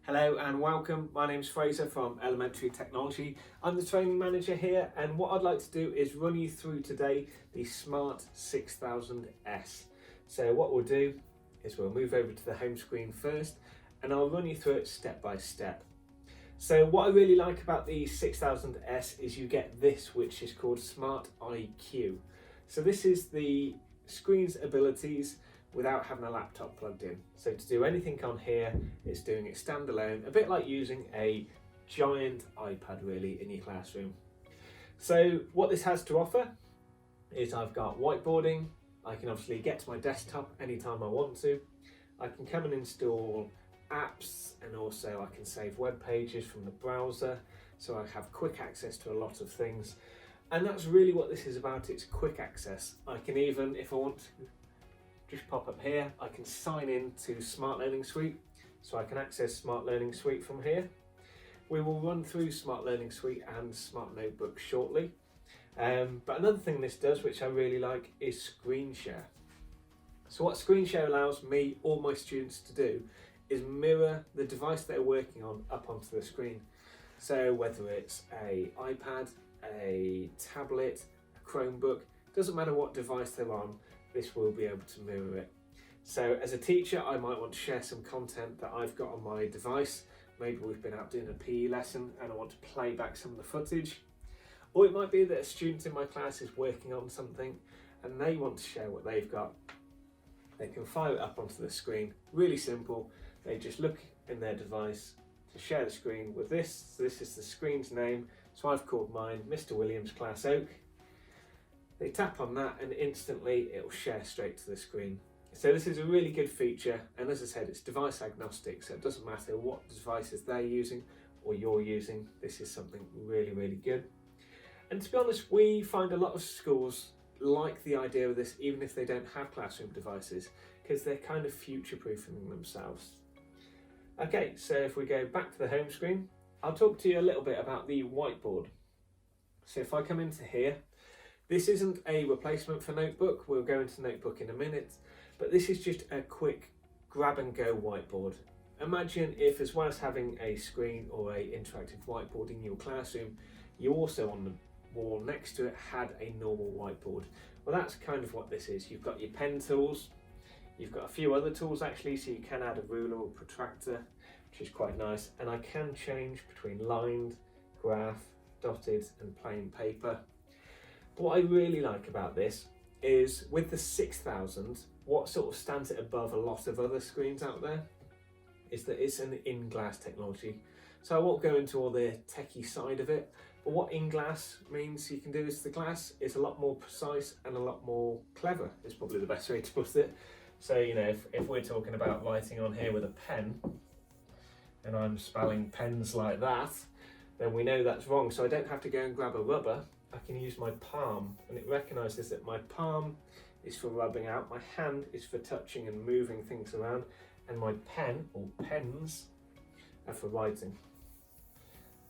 Hello and welcome. My name's Fraser from Elementary Technology. I'm the training manager here, and what I'd like to do is run you through today the Smart 6000S. So what we'll do is we'll move over to the home screen first and I'll run you through it step by step. So what I really like about the 6000S is you get this, which is called Smart IQ. So this is the screen's abilities without having a laptop plugged in. So to do anything on here, it's doing it standalone, a bit like using a giant iPad really in your classroom. So what this has to offer is I've got whiteboarding. I can obviously get to my desktop anytime I want to. I can come and install apps, and also I can save web pages from the browser, so I have quick access to a lot of things. And that's really what this is about, it's quick access. I can even, if I want to, just pop up here, I can sign in to Smart Learning Suite, so I can access Smart Learning Suite from here. We will run through Smart Learning Suite and Smart Notebook shortly. But another thing this does, which I really like, is screen share. So what screen share allows me or my students to do is mirror the device they're working on up onto the screen. So whether it's a iPad, a tablet, a Chromebook, doesn't matter what device they're on, this will be able to mirror it. So as a teacher, I might want to share some content that I've got on my device. Maybe we've been out doing a PE lesson and I want to play back some of the footage. Or it might be that a student in my class is working on something and they want to share what they've got. They can fire it up onto the screen, really simple. They just look in their device to share the screen with this. So this is the screen's name. So I've called mine Mr. Williams Class Oak. They tap on that and instantly it will share straight to the screen. So this is a really good feature, and as I said, it's device agnostic, so it doesn't matter what devices they're using or you're using. This is something really, really good. And to be honest, we find a lot of schools like the idea of this even if they don't have classroom devices, because they're kind of future-proofing themselves. Okay, so if we go back to the home screen, I'll talk to you a little bit about the whiteboard. So if I come into here, this isn't a replacement for Notebook, we'll go into Notebook in a minute, but this is just a quick grab and go whiteboard. Imagine if, as well as having a screen or a interactive whiteboard in your classroom, you also on the wall next to it had a normal whiteboard. Well, that's kind of what this is. You've got your pen tools, you've got a few other tools actually, so you can add a ruler or protractor, which is quite nice, and I can change between lined, graph, dotted and plain paper. What I really like about this is with the 6000, what sort of stands it above a lot of other screens out there is that it's an InGlass technology. So I won't go into all the techie side of it, but what InGlass means you can do is the glass is a lot more precise and a lot more clever, is probably the best way to put it. So, you know, if we're talking about writing on here with a pen, and I'm spelling pens like that, then we know that's wrong. So I don't have to go and grab a rubber. I can use my palm, and it recognises that my palm is for rubbing out, my hand is for touching and moving things around, and my pen, or pens, are for writing.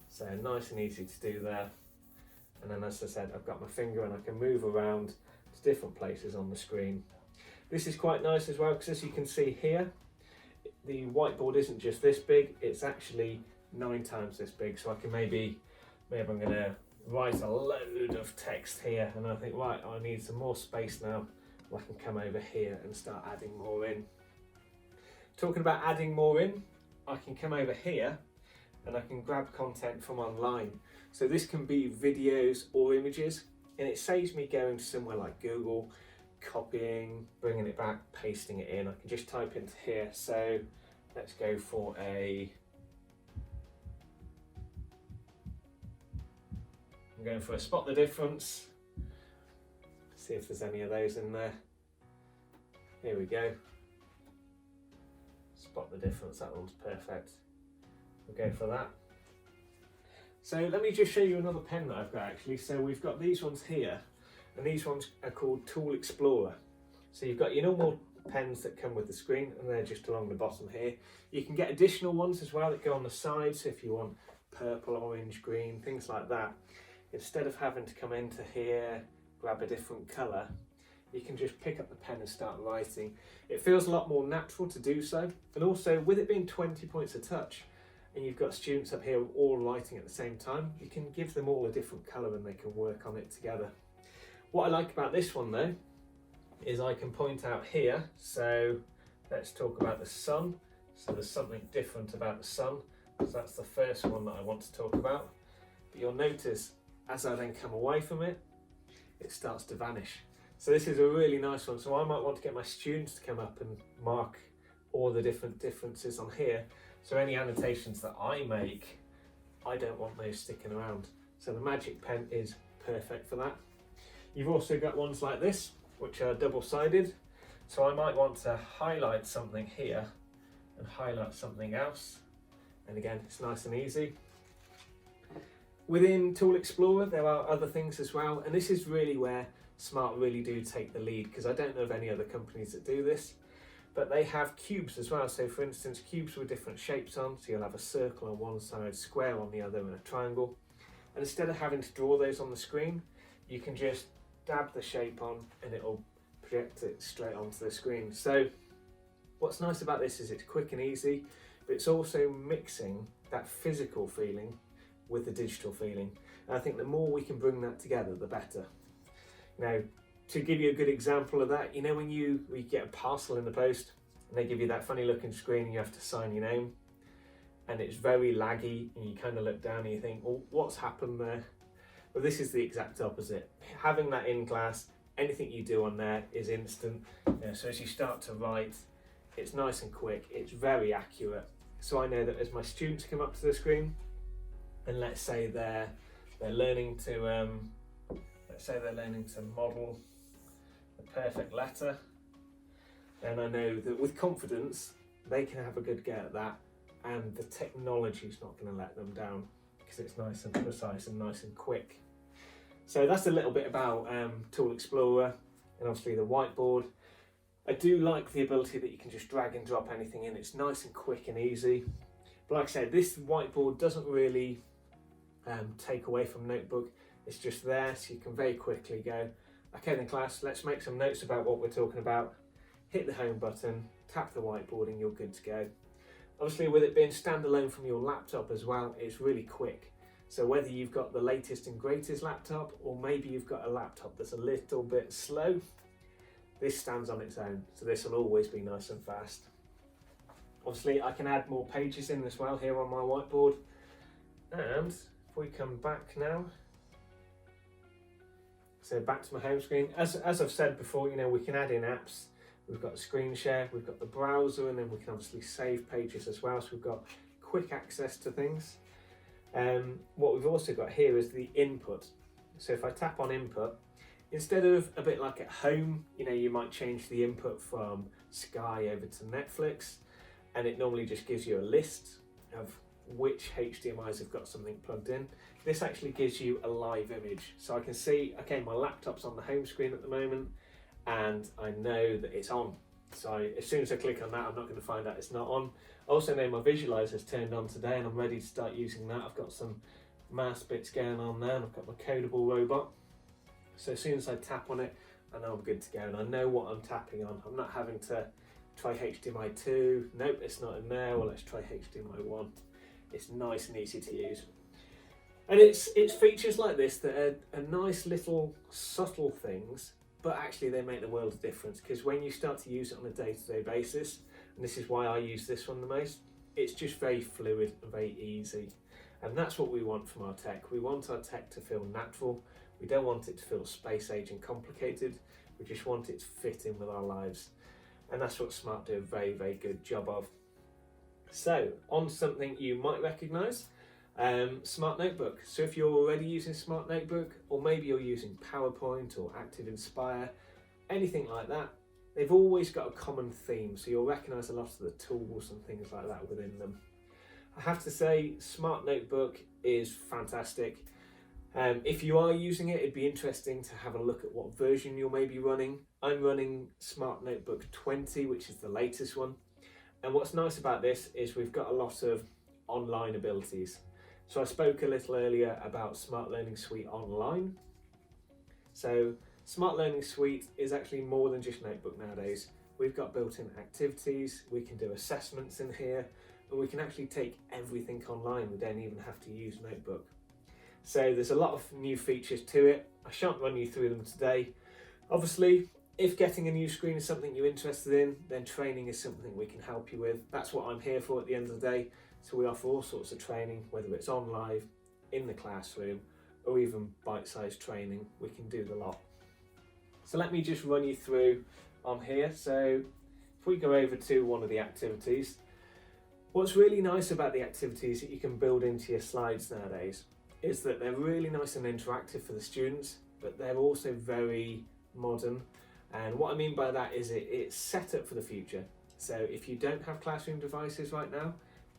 So nice and easy to do there. And then as I said, I've got my finger and I can move around to different places on the screen. This is quite nice as well, because as you can see here, the whiteboard isn't just this big, it's actually 9 times this big. So I can maybe I'm going to write a load of text here, and I think, right, I need some more space now. Well, I can come over here and start adding more in. Talking about adding more in, I can come over here and I can grab content from online. So this can be videos or images, and it saves me going to somewhere like Google, copying, bringing it back, pasting it in. I can just type into here. So let's go for I'm going for a spot the difference. See if there's any of those in there. Here we go. Spot the difference, that one's perfect. We'll go for that. So let me just show you another pen that I've got actually. So we've got these ones here, and these ones are called Tool Explorer. So you've got your normal pens that come with the screen, and they're just along the bottom here. You can get additional ones as well that go on the side, so if you want purple, orange, green, things like that. Instead of having to come into here, grab a different colour, you can just pick up the pen and start writing. It feels a lot more natural to do so, and also with it being 20 points a touch, and you've got students up here all writing at the same time, you can give them all a different colour and they can work on it together. What I like about this one though is I can point out here, so let's talk about the sun. So there's something different about the sun, so that's the first one that I want to talk about. But you'll notice as I then come away from it, it starts to vanish. So this is a really nice one. So I might want to get my students to come up and mark all the different differences on here. So any annotations that I make, I don't want those sticking around. So the Magic Pen is perfect for that. You've also got ones like this, which are double-sided. So I might want to highlight something here and highlight something else. And again, it's nice and easy. Within Tool Explorer, there are other things as well. And this is really where Smart really do take the lead, because I don't know of any other companies that do this. But they have cubes as well. So for instance, cubes with different shapes on. So you'll have a circle on one side, square on the other, and a triangle. And instead of having to draw those on the screen, you can just dab the shape on and it'll project it straight onto the screen. So what's nice about this is it's quick and easy, but it's also mixing that physical feeling with the digital feeling. And I think the more we can bring that together, the better. Now, to give you a good example of that, you know when you get a parcel in the post and they give you that funny looking screen and you have to sign your name and it's very laggy and you kind of look down and you think, well, what's happened there? Well, this is the exact opposite. Having that InGlass, anything you do on there is instant. So as you start to write, it's nice and quick, it's very accurate. So I know that as my students come up to the screen and let's say they're learning to model the perfect letter, then I know that with confidence they can have a good go at that, and the technology is not going to let them down because it's nice and precise and nice and quick. So that's a little bit about Tool Explorer and obviously the Whiteboard. I do like the ability that you can just drag and drop anything in. It's nice and quick and easy. But like I said, this Whiteboard doesn't really take away from Notebook. It's just there, so you can very quickly go, okay then class, let's make some notes about what we're talking about. Hit the home button, tap the Whiteboard and you're good to go. Obviously with it being standalone from your laptop as well, it's really quick. So whether you've got the latest and greatest laptop, or maybe you've got a laptop that's a little bit slow, this stands on its own. So this will always be nice and fast. Obviously I can add more pages in as well here on my Whiteboard. And if we come back now, so back to my home screen, as I've said before, you know, we can add in apps. We've got screen share, we've got the browser, and then we can obviously save pages as well. So we've got quick access to things. What we've also got here is the input. So if I tap on input, instead of a bit like at home, you know, you might change the input from Sky over to Netflix, and it normally just gives you a list of which HDMIs have got something plugged in. This actually gives you a live image. So I can see, okay, my laptop's on the home screen at the moment, and I know that it's on. So as soon as I click on that, I'm not going to find out it's not on. I also know my visualizer's turned on today and I'm ready to start using that. I've got some mass bits going on there and I've got my codable robot. So as soon as I tap on it, I know I'm good to go and I know what I'm tapping on. I'm not having to try HDMI 2. Nope, it's not in there. Well, let's try HDMI 1. It's nice and easy to use. And it's features like this that are nice little subtle things, but actually they make the world of difference, because when you start to use it on a day-to-day basis, and this is why I use this one the most, it's just very fluid and very easy. And that's what we want from our tech. We want our tech to feel natural. We don't want it to feel space age and complicated. We just want it to fit in with our lives. And that's what Smart do a very, very good job of. So, on something you might recognise, Smart Notebook. So if you're already using Smart Notebook, or maybe you're using PowerPoint or Active Inspire, anything like that, they've always got a common theme, so you'll recognise a lot of the tools and things like that within them. I have to say, Smart Notebook is fantastic. If you are using it, it'd be interesting to have a look at what version you're maybe running. I'm running Smart Notebook 20, which is the latest one. And what's nice about this is we've got a lot of online abilities. So I spoke a little earlier about Smart Learning Suite Online. So Smart Learning Suite is actually more than just Notebook nowadays. We've got built-in activities, we can do assessments in here, and we can actually take everything online. We don't even have to use a notebook. So there's a lot of new features to it. I shan't run you through them today. Obviously, if getting a new screen is something you're interested in, then training is something we can help you with. That's what I'm here for at the end of the day. So we offer all sorts of training, whether it's on live, in the classroom, or even bite-sized training. We can do the lot. So let me just run you through on here. So if we go over to one of the activities, what's really nice about the activities that you can build into your slides nowadays is that they're really nice and interactive for the students, but they're also very modern. And what I mean by that is it's set up for the future. So if you don't have classroom devices right now,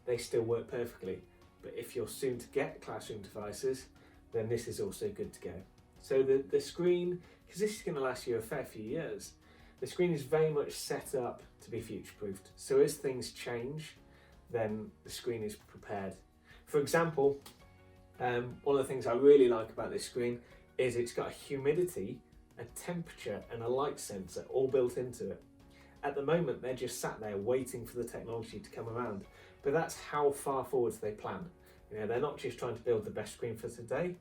they still work perfectly. But if you're soon to get classroom devices, then this is also good to go. So the screen, because this is going to last you a fair few years, the screen is very much set up to be future-proofed. So as things change, then the screen is prepared. For example, one of the things I really like about this screen is it's got a humidity, a temperature and a light sensor all built into it. At the moment, they're just sat there waiting for the technology to come around, but that's how far forwards they plan. You know, they're not just trying to build the best screen for today,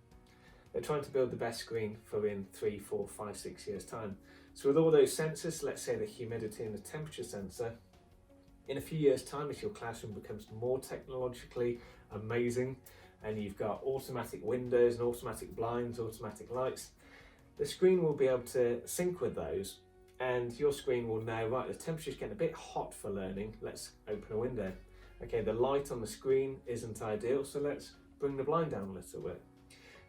they're trying to build the best screen for in 3, 4, 5, 6 years time. So with all those sensors, let's say the humidity and the temperature sensor, in a few years time, as your classroom becomes more technologically amazing and you've got automatic windows and automatic blinds, automatic lights, the screen will be able to sync with those, and your screen will know, right, the temperature's getting a bit hot for learning, let's open a window. Okay, the light on the screen isn't ideal, so let's bring the blind down a little bit.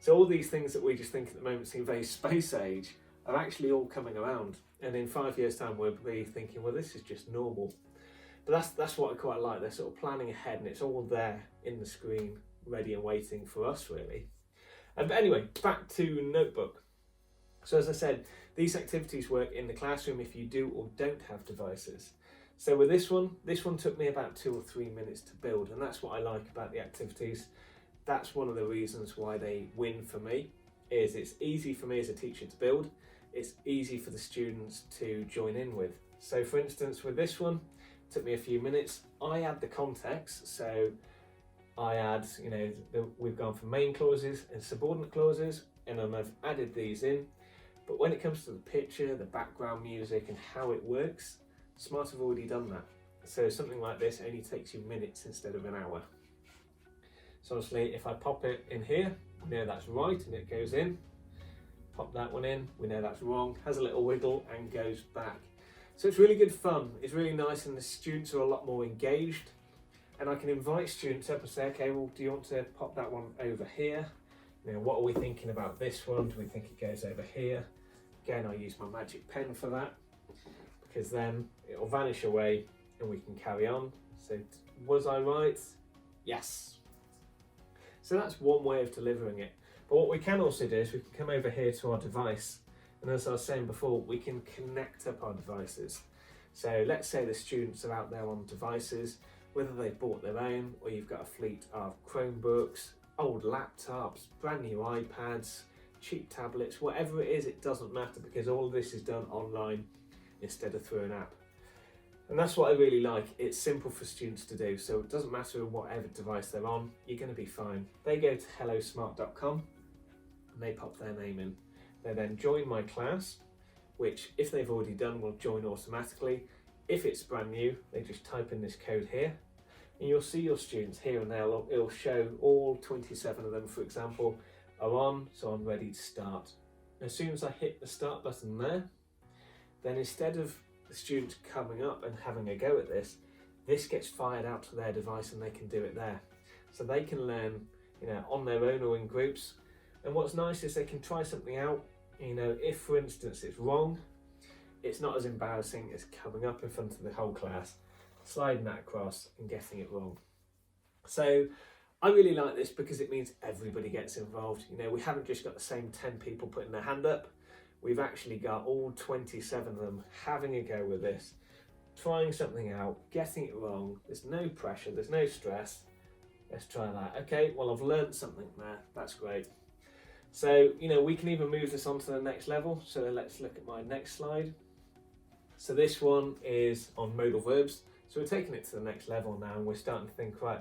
So all these things that we just think at the moment seem very space age are actually all coming around, and in 5 years time we'll be thinking, well, this is just normal. But that's what I quite like. They're sort of planning ahead and it's all there in the screen, ready and waiting for us really. But anyway, back to Notebook. So as I said, these activities work in the classroom if you do or don't have devices. So with this one took me about 2 or 3 minutes to build, and that's what I like about the activities. That's one of the reasons why they win for me, is it's easy for me as a teacher to build, it's easy for the students to join in with. So for instance, with this one, it took me a few minutes. I add the context, so I add, we've gone for main clauses and subordinate clauses, and I've added these in. But when it comes to the picture, the background music and how it works, Smart have already done that. So something like this only takes you minutes instead of an hour. So obviously if I pop it in here, we know that's right and it goes in. Pop that one in, we know that's wrong, has a little wiggle and goes back. So it's really good fun, it's really nice, and the students are a lot more engaged. And I can invite students up and say, okay, well, do you want to pop that one over here? What are we thinking about this one? Do we think it goes over here? Again, I use my magic pen for that, because then it'll vanish away and we can carry on. So was I right? Yes. So that's one way of delivering it. But what we can also do is we can come over here to our device, and as I was saying before, we can connect up our devices. So let's say the students are out there on devices, whether they've bought their own or you've got a fleet of Chromebooks, old laptops, brand new iPads, cheap tablets, whatever it is, it doesn't matter, because all of this is done online instead of through an app. And that's what I really like. It's simple for students to do, so it doesn't matter whatever device they're on, you're going to be fine. They go to hellosmart.com and they pop their name in. They then join my class, which if they've already done will join automatically. If it's brand new, they just type in this code here, and you'll see your students here, and it'll show all 27 of them, for example, are on, so I'm ready to start. As soon as I hit the start button there, then instead of the students coming up and having a go at this gets fired out to their device and they can do it there. So they can learn, on their own or in groups. And what's nice is they can try something out. If for instance it's wrong, it's not as embarrassing as coming up in front of the whole class, sliding that across and getting it wrong. So I really like this because it means everybody gets involved. We haven't just got the same 10 people putting their hand up. We've actually got all 27 of them having a go with this, trying something out, getting it wrong. There's no pressure, there's no stress. Let's try that. Okay, well, I've learned something there. That's great. So, we can even move this on to the next level. So let's look at my next slide. So this one is on modal verbs. So we're taking it to the next level now, and we're starting to think, right,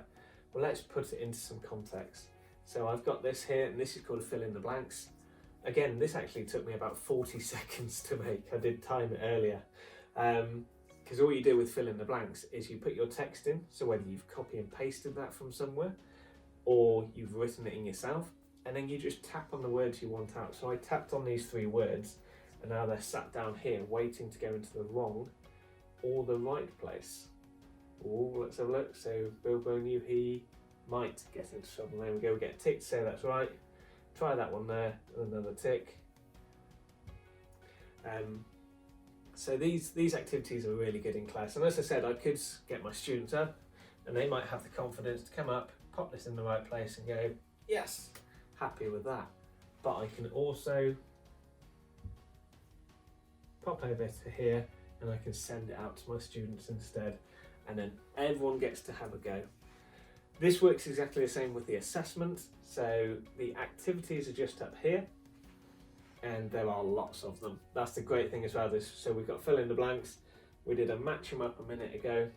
well, let's put it into some context. So I've got this here, and this is called fill in the blanks. Again, this actually took me about 40 seconds to make. I did time it earlier. Because all you do with fill in the blanks is you put your text in, so whether you've copy and pasted that from somewhere or you've written it in yourself, and then you just tap on the words you want out. So I tapped on these 3 words, and now they're sat down here waiting to go into the wrong or the right place. Oh, let's have a look. So Bilbo knew he might get into trouble. There we go, we get a tick to say that's right. Try that one there, another tick. So these activities are really good in class, and as I said, I could get my students up and they might have the confidence to come up, pop this in the right place and go, yes, happy with that. But I can also pop over to here and I can send it out to my students instead, and then everyone gets to have a go. This works exactly the same with the assessment. So the activities are just up here, and there are lots of them. That's the great thing as well. So we've got fill in the blanks. We did a match them up a minute ago.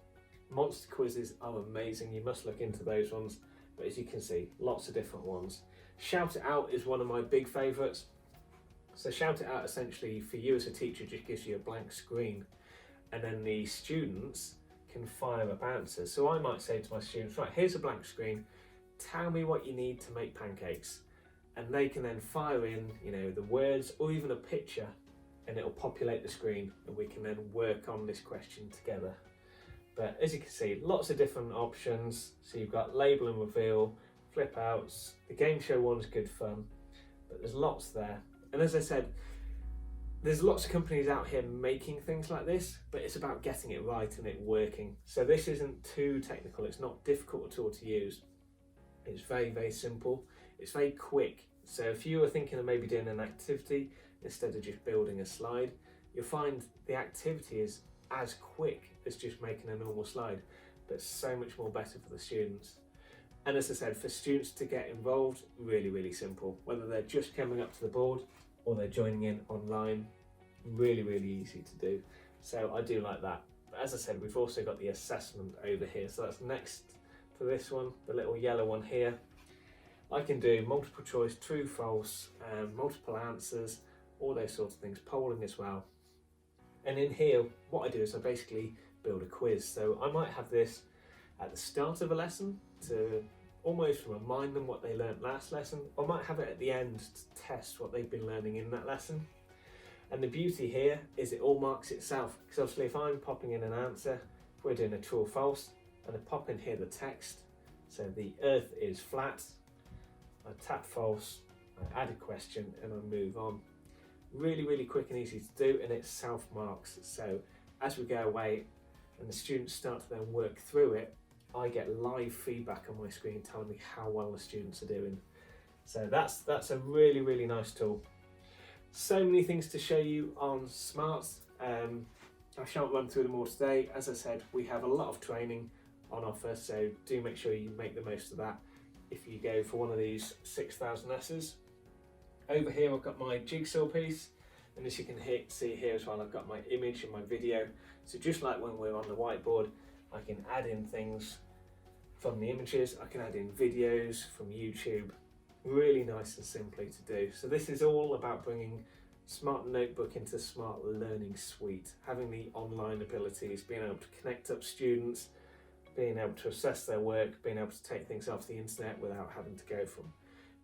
Monster quizzes are amazing. You must look into those ones. But as you can see, lots of different ones. Shout it out is one of my big favourites. So shout it out essentially for you as a teacher just gives you a blank screen, and then the students can fire up answers. So I might say to my students, right, here's a blank screen. Tell me what you need to make pancakes. And they can then fire in, you know, the words or even a picture, and it'll populate the screen, and we can then work on this question together. But as you can see, lots of different options. So you've got label and reveal, flip outs. The game show one's good fun, but there's lots there. And as I said, there's lots of companies out here making things like this, but it's about getting it right and it working. So this isn't too technical. It's not difficult at all to use. It's very, very simple. It's very quick. So if you were thinking of maybe doing an activity instead of just building a slide, you'll find the activity is as quick as just making a normal slide, but so much more better for the students. And as I said, for students to get involved, really, really simple. Whether they're just coming up to the board or they're joining in online, really, really easy to do. So I do like that. But as I said, we've also got the assessment over here. So that's next to this one, the little yellow one here. I can do multiple choice, true, false, multiple answers, all those sorts of things, polling as well. And in here, what I do is I basically build a quiz. So I might have this at the start of a lesson to almost remind them what they learnt last lesson. I might have it at the end to test what they've been learning in that lesson. And the beauty here is it all marks itself, because obviously if I'm popping in an answer, if we're doing a true or false, and I pop in here the text, so the earth is flat, I tap false, I add a question, and I move on. Really, really quick and easy to do, and it self-marks. So as we go away and the students start to then work through it, I get live feedback on my screen telling me how well the students are doing. So that's a really, really nice tool. So many things to show you on Smart. I shan't run through them all today. As I said, we have a lot of training on offer, so do make sure you make the most of that if you go for one of these 6,000 S's. Over here I've got my jigsaw piece, and as you can see here as well, I've got my image and my video. So just like when we're on the whiteboard, I can add in things from the images, I can add in videos from YouTube. Really nice and simply to do. So this is all about bringing Smart Notebook into Smart Learning Suite, having the online abilities, being able to connect up students, being able to assess their work, being able to take things off the internet without having to go from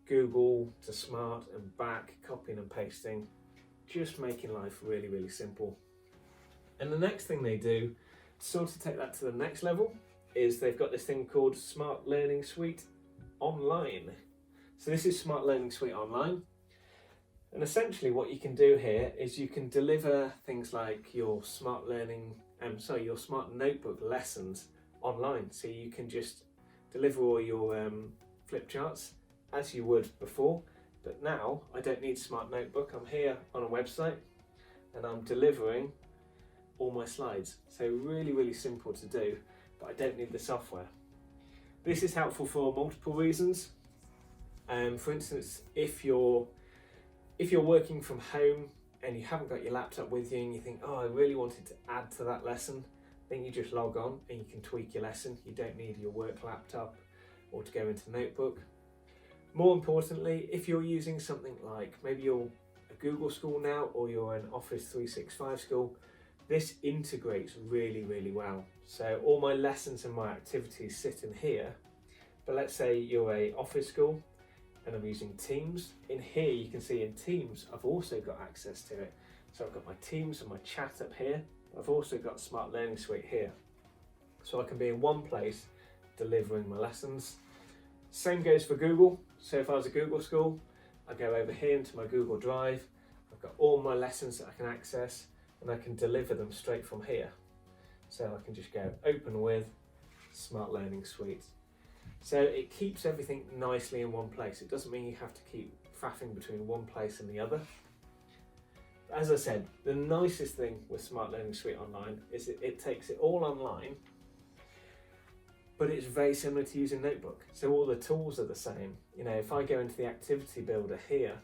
Google to Smart and back, copying and pasting, just making life really, really simple. And the next thing they do to sort of take that to the next level is they've got this thing called Smart Learning Suite Online. So this is Smart Learning Suite Online. And essentially what you can do here is you can deliver things like your Smart Notebook lessons online. So you can just deliver all your flip charts as you would before, but now I don't need Smart Notebook. I'm here on a website and I'm delivering all my slides. So really, really simple to do, but I don't need the software. This is helpful for multiple reasons. For instance, if you're working from home and you haven't got your laptop with you and you think, oh, I really wanted to add to that lesson, then you just log on and you can tweak your lesson. You don't need your work laptop or to go into Notebook. More importantly, if you're using something like maybe you're a Google school now or you're an Office 365 school, this integrates really, really well. So all my lessons and my activities sit in here, but let's say you're a Office school and I'm using Teams. In here you can see in Teams I've also got access to it. So I've got my Teams and my chat up here. I've also got Smart Learning Suite here. So I can be in one place delivering my lessons. Same goes for Google. So if I was a Google school, I go over here into my Google Drive. I've got all my lessons that I can access and I can deliver them straight from here. So I can just go open with Smart Learning Suite. So it keeps everything nicely in one place. It doesn't mean you have to keep faffing between one place and the other. As I said, the nicest thing with Smart Learning Suite Online is that it takes it all online, but it's very similar to using Notebook. So all the tools are the same. You know, if I go into the activity builder here,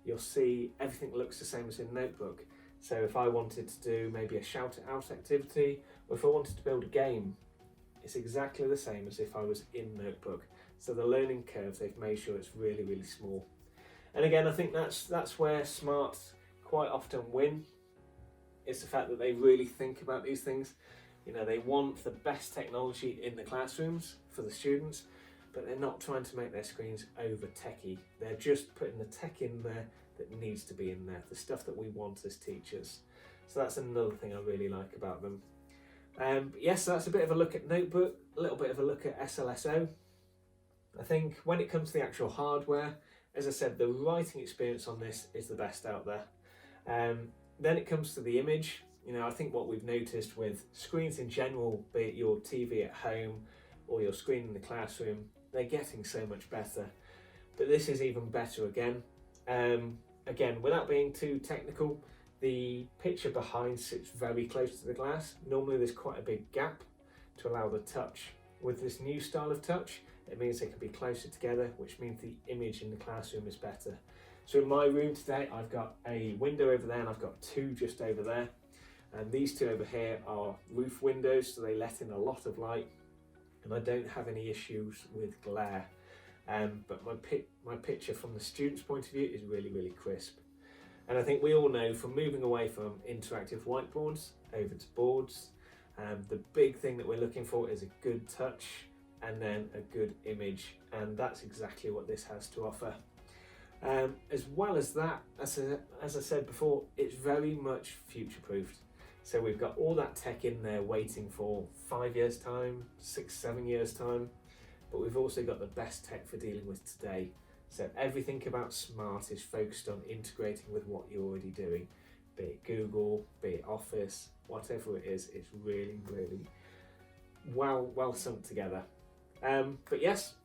you'll see everything looks the same as in Notebook. So if I wanted to do maybe a shout it out activity, or if I wanted to build a game, it's exactly the same as if I was in Notebook. So the learning curve, they've made sure it's really, really small. And again, I think that's where Smart quite often win. It's the fact that they really think about these things. You know, they want the best technology in the classrooms for the students, but they're not trying to make their screens over techy. They're just putting the tech in there that needs to be in there, the stuff that we want as teachers. So that's another thing I really like about them. But yes, so that's a bit of a look at Notebook, a little bit of a look at SLSO. I think when it comes to the actual hardware, as I said, the writing experience on this is the best out there. Then it comes to the image. You know, I think what we've noticed with screens in general, be it your TV at home or your screen in the classroom, they're getting so much better. But this is even better again. Again, without being too technical, the picture behind sits very close to the glass. Normally there's quite a big gap to allow the touch. With this new style of touch, it means they can be closer together, which means the image in the classroom is better. So in my room today, I've got a window over there and I've got two just over there. And these two over here are roof windows, so they let in a lot of light. And I don't have any issues with glare. But my picture from the student's point of view is really, really crisp. And I think we all know from moving away from interactive whiteboards over to boards, the big thing that we're looking for is a good touch and then a good image. And that's exactly what this has to offer. As well as that, as I said before, it's very much future-proofed. So we've got all that tech in there waiting for 5 years' time, 6, 7 years' time, but we've also got the best tech for dealing with today. So everything about Smart is focused on integrating with what you're already doing, be it Google, be it Office, whatever it is, it's really, really well sunk together. But yes,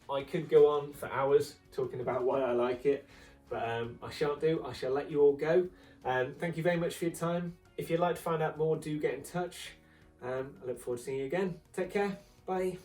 I could go on for hours talking about why I like it, but I shan't do. I shall let you all go. Thank you very much for your time. If you'd like to find out more, do get in touch. I look forward to seeing you again. Take care. Bye.